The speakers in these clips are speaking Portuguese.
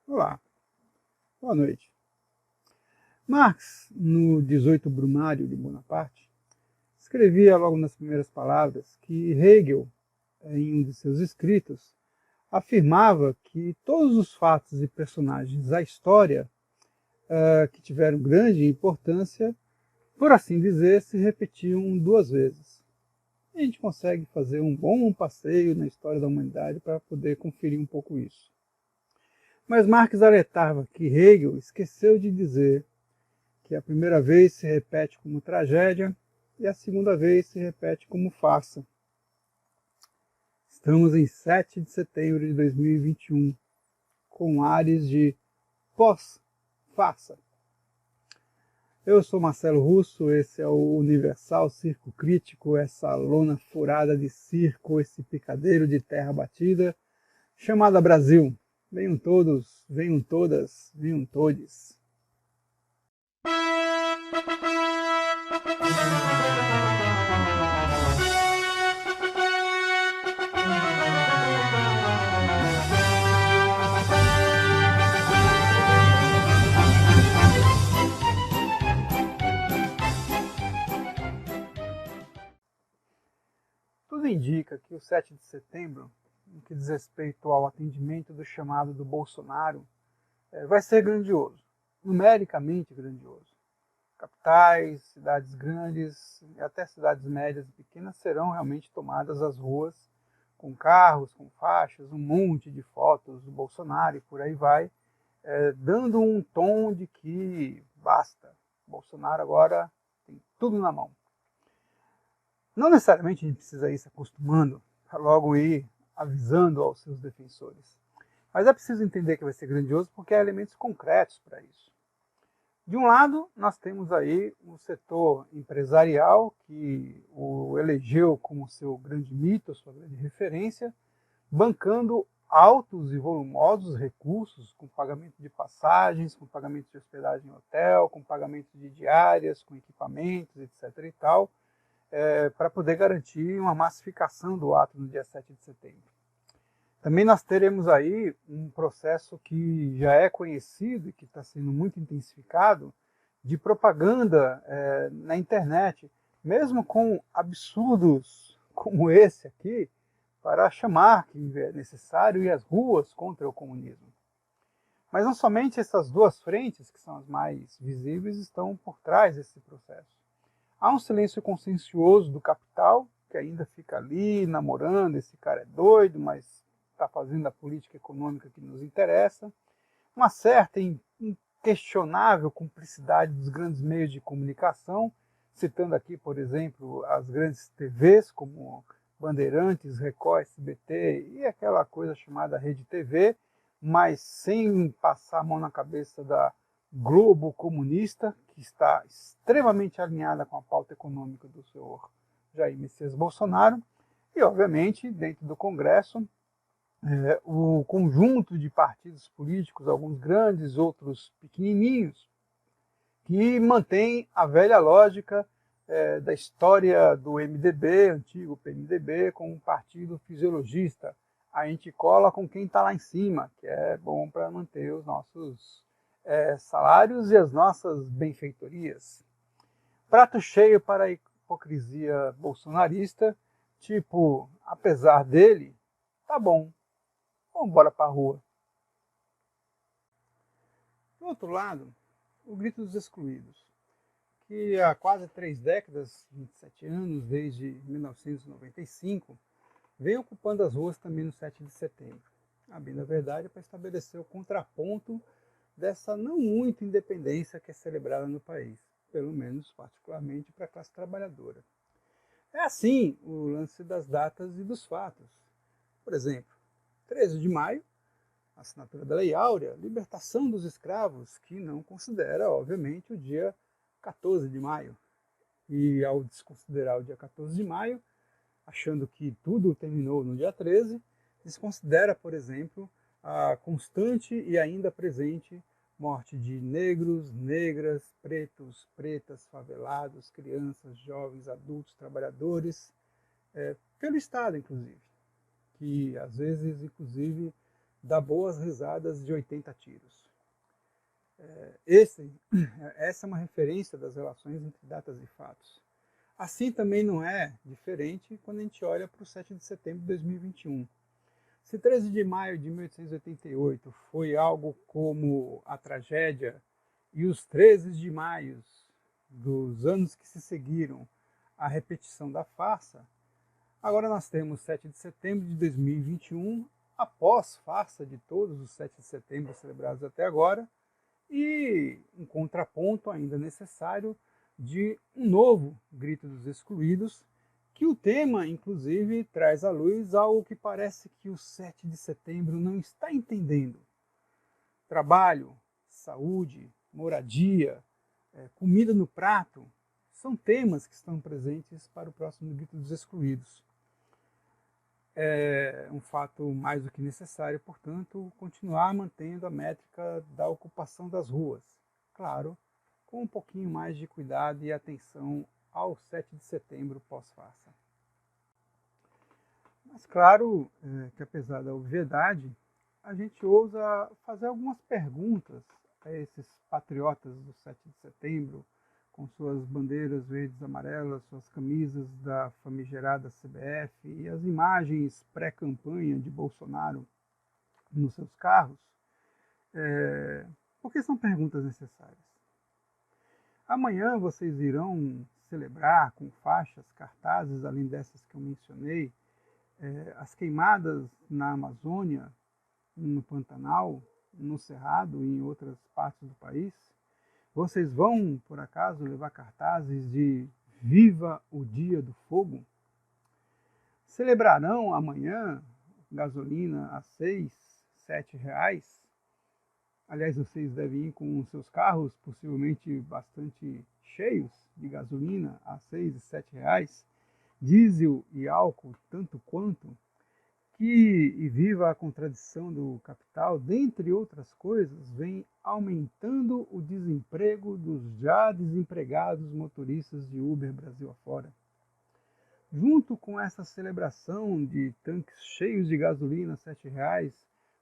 Olá, boa noite. Marx, no 18 Brumário de Bonaparte, escrevia logo nas primeiras palavras que Hegel, em um de seus escritos, afirmava que todos os fatos e personagens da história que tiveram grande importância, por assim dizer, se repetiam duas vezes. E a gente consegue fazer um bom passeio na história da humanidade para poder conferir um pouco isso. Mas Marx alertava que Hegel esqueceu de dizer que a primeira vez se repete como tragédia e a segunda vez se repete como farsa. Estamos em 7 de setembro de 2021, com ares de pós-farsa. Eu sou Marcelo Russo, esse é o Universal Circo Crítico, essa lona furada de circo, esse picadeiro de terra batida, chamada Brasil. Venham todos, venham todas, venham todes. Tudo indica que o 7 de setembro, no que diz respeito ao atendimento do chamado do Bolsonaro, vai ser grandioso, numericamente grandioso. Capitais, cidades grandes e até cidades médias e pequenas serão realmente tomadas as ruas com carros, com faixas, um monte de fotos do Bolsonaro e por aí vai, dando um tom de que basta, Bolsonaro agora tem tudo na mão. Não necessariamente a gente precisa ir se acostumando para logo ir avisando aos seus defensores. Mas é preciso entender que vai ser grandioso porque há elementos concretos para isso. De um lado, nós temos aí um setor empresarial que o elegeu como seu grande mito, sua grande referência, bancando altos e volumosos recursos com pagamento de passagens, com pagamento de hospedagem em hotel, com pagamento de diárias, com equipamentos, etc. e tal, para poder garantir uma massificação do ato no dia 7 de setembro. Também nós teremos aí um processo que já é conhecido e que está sendo muito intensificado de propaganda na internet, mesmo com absurdos como esse aqui, para chamar que é necessário ir às ruas contra o comunismo. Mas não somente essas duas frentes, que são as mais visíveis, estão por trás desse processo. Há um silêncio consciencioso do capital, que ainda fica ali namorando, esse cara é doido, mas está fazendo a política econômica que nos interessa. Uma certa inquestionável cumplicidade dos grandes meios de comunicação, citando aqui, por exemplo, as grandes TVs, como Bandeirantes, Record, SBT e aquela coisa chamada Rede TV, mas sem passar a mão na cabeça da Globo comunista, que está extremamente alinhada com a pauta econômica do senhor Jair Messias Bolsonaro, e, obviamente, dentro do Congresso, o conjunto de partidos políticos, alguns grandes, outros pequenininhos, que mantém a velha lógica da história do MDB, antigo PMDB, com um partido fisiologista. A gente cola com quem está lá em cima, que é bom para manter os nossos salários e as nossas benfeitorias. Prato cheio para a hipocrisia bolsonarista, tipo, apesar dele, tá bom, vamos embora para a rua. Do outro lado, o grito dos excluídos, que há quase 3 décadas, 27 anos, desde 1995, vem ocupando as ruas também no 7 de setembro. A bem da verdade é para estabelecer o contraponto dessa não muito independência que é celebrada no país, pelo menos particularmente para a classe trabalhadora. É assim o lance das datas e dos fatos. Por exemplo, 13 de maio, assinatura da Lei Áurea, libertação dos escravos, que não considera, obviamente, o dia 14 de maio. E ao desconsiderar o dia 14 de maio, achando que tudo terminou no dia 13, desconsidera, por exemplo, a constante e ainda presente morte de negros, negras, pretos, pretas, favelados, crianças, jovens, adultos, trabalhadores, pelo Estado, inclusive, que às vezes, inclusive, dá boas risadas de 80 tiros. Essa é uma referência das relações entre datas e fatos. Assim também não é diferente quando a gente olha para o 7 de setembro de 2021. Se 13 de maio de 1888 foi algo como a tragédia e os 13 de maio dos anos que se seguiram a repetição da farsa, agora nós temos 7 de setembro de 2021, após farsa de todos os 7 de setembro celebrados até agora, e um contraponto ainda necessário de um novo Grito dos Excluídos, que o tema, inclusive, traz à luz algo que parece que o 7 de setembro não está entendendo. Trabalho, saúde, moradia, comida no prato, são temas que estão presentes para o próximo Grito dos Excluídos. É um fato mais do que necessário, portanto, continuar mantendo a métrica da ocupação das ruas. Claro, com um pouquinho mais de cuidado e atenção ao 7 de setembro pós-farsa. Mas claro que apesar da obviedade, a gente ousa fazer algumas perguntas a esses patriotas do 7 de setembro, com suas bandeiras verdes e amarelas, suas camisas da famigerada CBF e as imagens pré-campanha de Bolsonaro nos seus carros, porque são perguntas necessárias. Amanhã vocês irão celebrar com faixas, cartazes, além dessas que eu mencionei, as queimadas na Amazônia, no Pantanal, no Cerrado e em outras partes do país. Vocês vão, por acaso, levar cartazes de Viva o Dia do Fogo? Celebrarão amanhã gasolina a 6, 7 reais? Aliás, vocês devem ir com seus carros, possivelmente bastante cheios de gasolina a 6 e 7 reais, diesel e álcool tanto quanto, e viva a contradição do capital, dentre outras coisas, vem aumentando o desemprego dos já desempregados motoristas de Uber Brasil afora. Junto com essa celebração de tanques cheios de gasolina a 7 reais,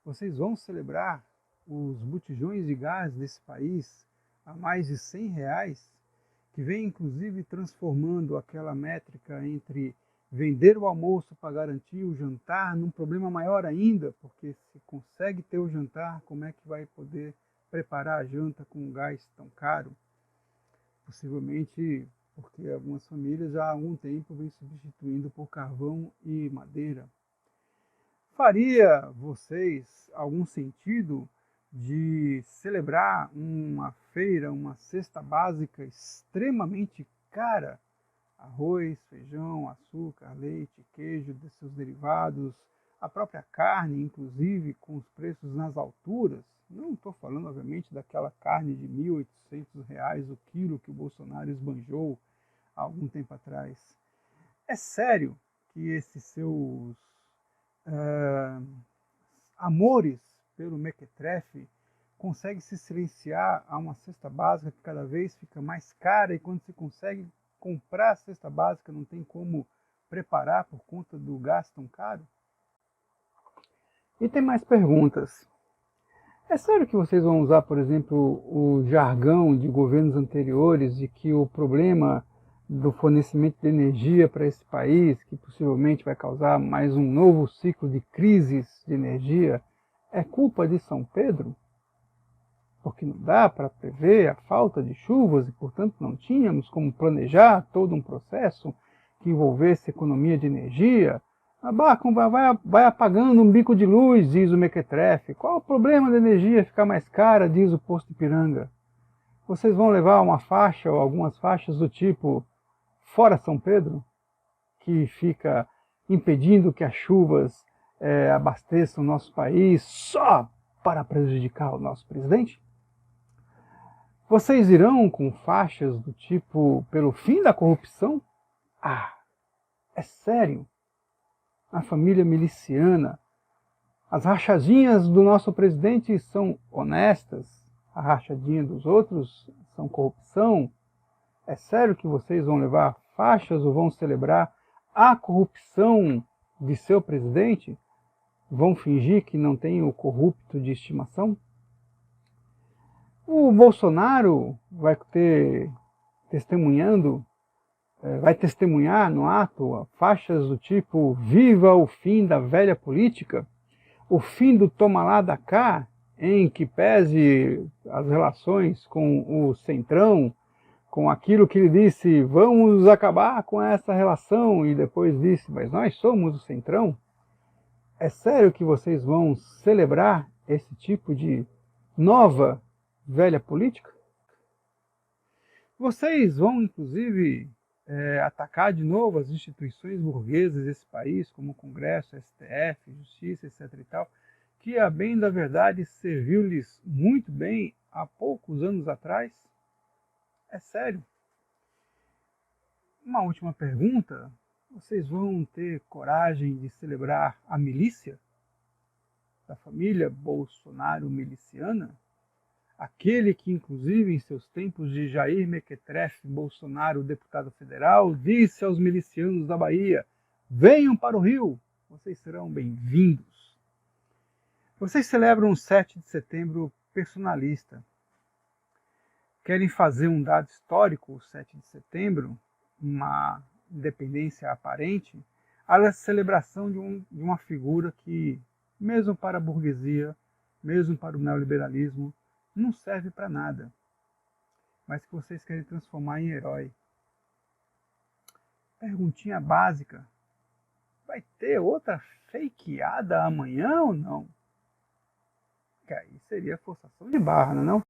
vocês vão celebrar os botijões de gás desse país a mais de 100 reais, que vem inclusive transformando aquela métrica entre vender o almoço para garantir o jantar num problema maior ainda, porque se consegue ter o jantar, como é que vai poder preparar a janta com um gás tão caro? Possivelmente porque algumas famílias já há algum tempo vêm substituindo por carvão e madeira. Faria vocês algum sentido de celebrar uma feira, uma cesta básica extremamente cara? Arroz, feijão, açúcar, leite, queijo, de seus derivados, a própria carne, inclusive, com os preços nas alturas. Não estou falando, obviamente, daquela carne de R$ 1.800 o quilo que o Bolsonaro esbanjou há algum tempo atrás. É sério que esses seus amores pelo mequetrefe conseguem se silenciar a uma cesta básica que cada vez fica mais cara, e quando se consegue comprar a cesta básica não tem como preparar por conta do gasto tão caro? E tem mais perguntas. É sério que vocês vão usar, por exemplo, o jargão de governos anteriores de que o problema do fornecimento de energia para esse país, que possivelmente vai causar mais um novo ciclo de crises de energia, é culpa de São Pedro? Porque não dá para prever a falta de chuvas e, portanto, não tínhamos como planejar todo um processo que envolvesse economia de energia? Vai apagando um bico de luz, diz o mequetrefe. Qual o problema da energia ficar mais cara, diz o posto Ipiranga? Vocês vão levar uma faixa ou algumas faixas do tipo Fora São Pedro, que fica impedindo que as chuvas abasteçam o nosso país só para prejudicar o nosso presidente? Vocês irão com faixas do tipo pelo fim da corrupção? É sério? A família miliciana, as rachadinhas do nosso presidente são honestas? A rachadinha dos outros são corrupção? É sério que vocês vão levar faixas ou vão celebrar a corrupção de seu presidente? Vão fingir que não tem o corrupto de estimação? O Bolsonaro vai vai testemunhar no ato faixas do tipo "Viva o fim da velha política", o fim do toma lá da cá, em que pese as relações com o Centrão, com aquilo que ele disse, vamos acabar com essa relação, e depois disse, mas nós somos o Centrão. É sério que vocês vão celebrar esse tipo de nova velha política? Vocês vão, inclusive, atacar de novo as instituições burguesas desse país, como o Congresso, STF, Justiça, etc. e tal, que, a bem da verdade, serviu-lhes muito bem há poucos anos atrás? É sério? Uma última pergunta: vocês vão ter coragem de celebrar a milícia da família Bolsonaro miliciana? Aquele que, inclusive, em seus tempos de Jair Mequetrefe Bolsonaro, deputado federal, disse aos milicianos da Bahia: venham para o Rio, vocês serão bem-vindos. Vocês celebram o 7 de setembro personalista. Querem fazer um dado histórico, o 7 de setembro, uma independência aparente, a celebração de uma figura que, mesmo para a burguesia, mesmo para o neoliberalismo, não serve para nada, mas que vocês querem transformar em herói. Perguntinha básica: vai ter outra fakeada amanhã ou não? Que aí seria forçação de barra, não é não?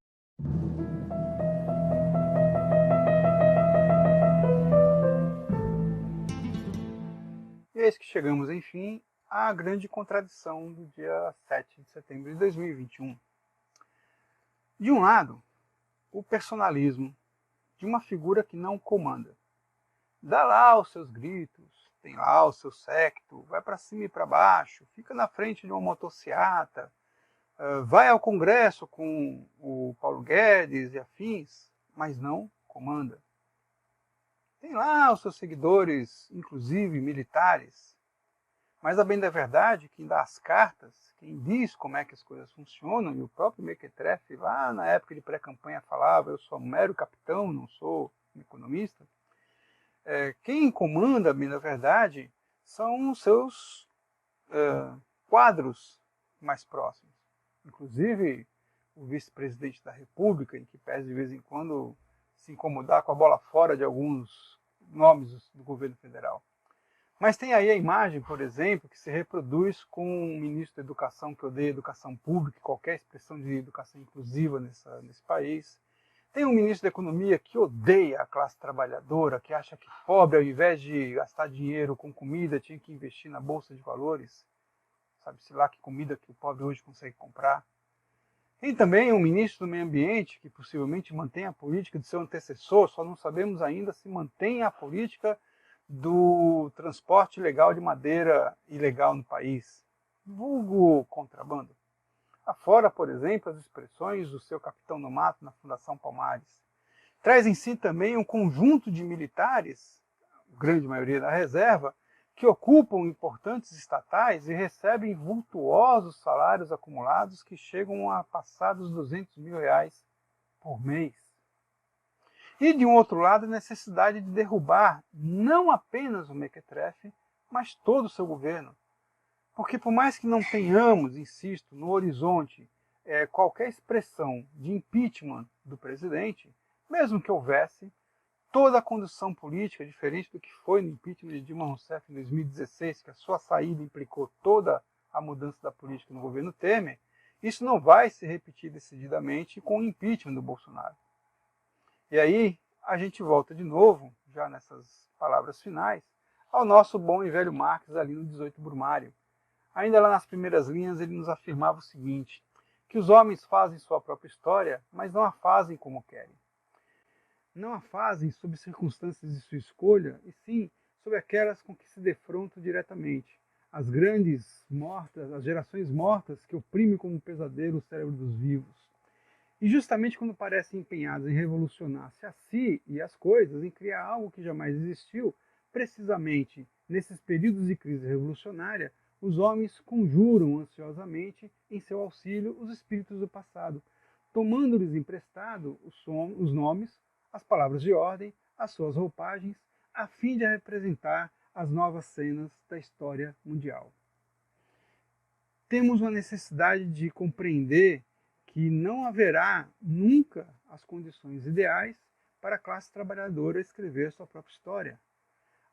E eis que chegamos, enfim, à grande contradição do dia 7 de setembro de 2021. De um lado, o personalismo de uma figura que não comanda. Dá lá os seus gritos, tem lá o seu séquito, vai para cima e para baixo, fica na frente de uma motociata, vai ao Congresso com o Paulo Guedes e afins, mas não comanda. Tem lá os seus seguidores, inclusive militares, mas a bem da verdade, quem dá as cartas, quem diz como é que as coisas funcionam, e o próprio Mequetrefe, lá na época de pré-campanha, falava: eu sou um mero capitão, não sou um economista. Quem comanda, a bem da verdade, são os seus quadros mais próximos. Inclusive, o vice-presidente da República, em que pese de vez em quando se incomodar com a bola fora de alguns nomes do governo federal. Mas tem aí a imagem, por exemplo, que se reproduz com um ministro da Educação que odeia educação pública, qualquer expressão de educação inclusiva nesse país. Tem um ministro da Economia que odeia a classe trabalhadora, que acha que pobre, ao invés de gastar dinheiro com comida, tinha que investir na Bolsa de Valores. Sabe-se lá que comida que o pobre hoje consegue comprar. Tem também um ministro do Meio Ambiente que possivelmente mantém a política de seu antecessor, só não sabemos ainda se mantém a política do transporte ilegal de madeira ilegal no país, vulgo contrabando. Afora, por exemplo, as expressões do seu capitão no mato na Fundação Palmares. Traz em si também um conjunto de militares, a grande maioria da reserva, que ocupam importantes estatais e recebem vultuosos salários acumulados que chegam a passar dos R$200 mil por mês. E, de um outro lado, a necessidade de derrubar não apenas o Mequetrefe, mas todo o seu governo. Porque, por mais que não tenhamos, insisto, no horizonte qualquer expressão de impeachment do presidente, mesmo que houvesse, toda a condução política, diferente do que foi no impeachment de Dilma Rousseff em 2016, que a sua saída implicou toda a mudança da política no governo Temer, isso não vai se repetir decididamente com o impeachment do Bolsonaro. E aí a gente volta de novo, já nessas palavras finais, ao nosso bom e velho Marx ali no 18 Brumário. Ainda lá nas primeiras linhas ele nos afirmava o seguinte, que os homens fazem sua própria história, mas não a fazem como querem. Não a fazem sob circunstâncias de sua escolha, e sim sob aquelas com que se defrontam diretamente. As grandes mortas, as gerações mortas que oprimem como um pesadelo o cérebro dos vivos. E justamente quando parecem empenhados em revolucionar-se a si e as coisas, em criar algo que jamais existiu, precisamente nesses períodos de crise revolucionária, os homens conjuram ansiosamente em seu auxílio os espíritos do passado, tomando-lhes emprestado os nomes, as palavras de ordem, as suas roupagens, a fim de representar as novas cenas da história mundial. Temos uma necessidade de compreender que não haverá nunca as condições ideais para a classe trabalhadora escrever sua própria história.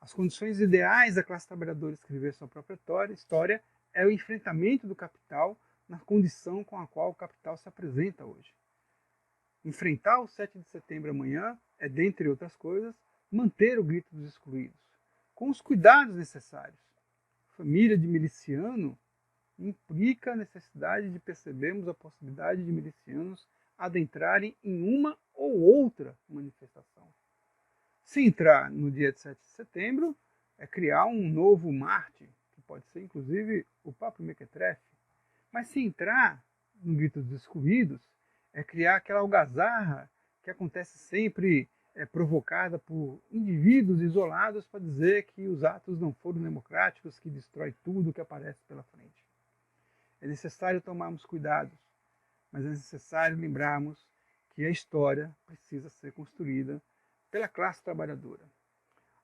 As condições ideais da classe trabalhadora escrever sua própria história é o enfrentamento do capital na condição com a qual o capital se apresenta hoje. Enfrentar o 7 de setembro amanhã é, dentre outras coisas, manter o grito dos excluídos, com os cuidados necessários. Família de miliciano implica a necessidade de percebermos a possibilidade de milicianos adentrarem em uma ou outra manifestação. Se entrar no dia 7 de setembro, é criar um novo Marte, que pode ser inclusive o próprio Mequetrefe. Mas se entrar no grito dos excluídos, é criar aquela algazarra que acontece sempre provocada por indivíduos isolados para dizer que os atos não foram democráticos, que destrói tudo que aparece pela frente. É necessário tomarmos cuidados, mas é necessário lembrarmos que a história precisa ser construída pela classe trabalhadora.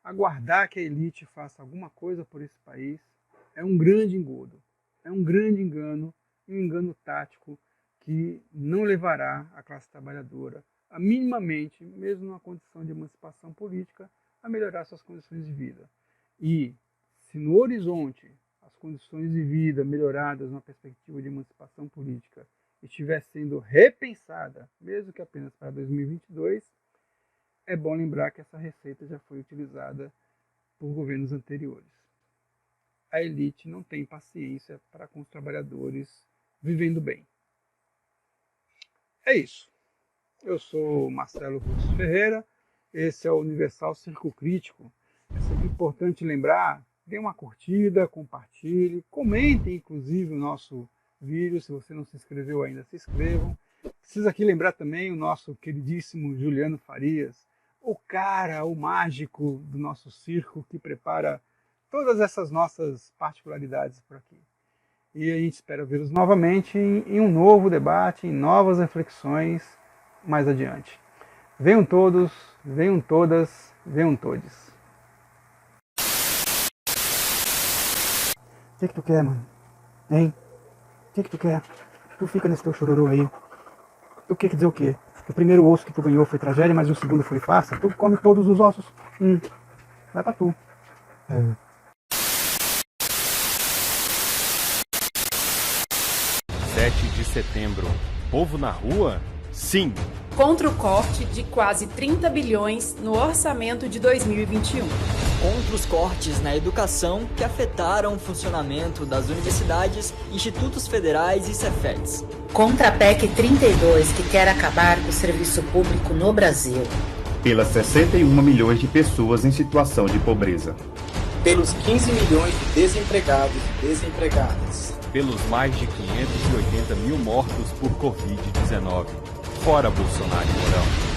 Aguardar que a elite faça alguma coisa por esse país é um grande engodo, é um grande engano, um engano tático que não levará a classe trabalhadora a minimamente, mesmo numa condição de emancipação política, a melhorar suas condições de vida. E, se no horizonte as condições de vida melhoradas numa perspectiva de emancipação política estiver sendo repensada, mesmo que apenas para 2022, é bom lembrar que essa receita já foi utilizada por governos anteriores. A elite não tem paciência para com os trabalhadores vivendo bem. É isso. Eu sou Marcelo Russo Ferreira, esse é o Universal Circo Crítico. É sempre importante lembrar, dê uma curtida, compartilhe, comente inclusive o nosso vídeo, se você não se inscreveu ainda, se inscrevam. Preciso aqui lembrar também o nosso queridíssimo Juliano Farias, o cara, o mágico do nosso circo que prepara todas essas nossas particularidades por aqui. E a gente espera vê-los novamente em um novo debate, em novas reflexões mais adiante. Venham todos, venham todas, venham todes. O que tu quer, mano? Hein? O que tu quer? Tu fica nesse teu chororô aí. Tu quer dizer o quê? Que o primeiro osso que tu ganhou foi tragédia, mas o segundo foi farsa? Tu come todos os ossos. Vai pra tu. 7 de setembro. Povo na rua? Sim. Contra o corte de quase 30 bilhões no orçamento de 2021. Contra os cortes na educação que afetaram o funcionamento das universidades, institutos federais e Cefetes. Contra a PEC 32, que quer acabar com o serviço público no Brasil. Pelas 61 milhões de pessoas em situação de pobreza. Pelos 15 milhões de desempregados e desempregadas. Pelos mais de 580 mil mortos por Covid-19. Fora Bolsonaro e Mourão.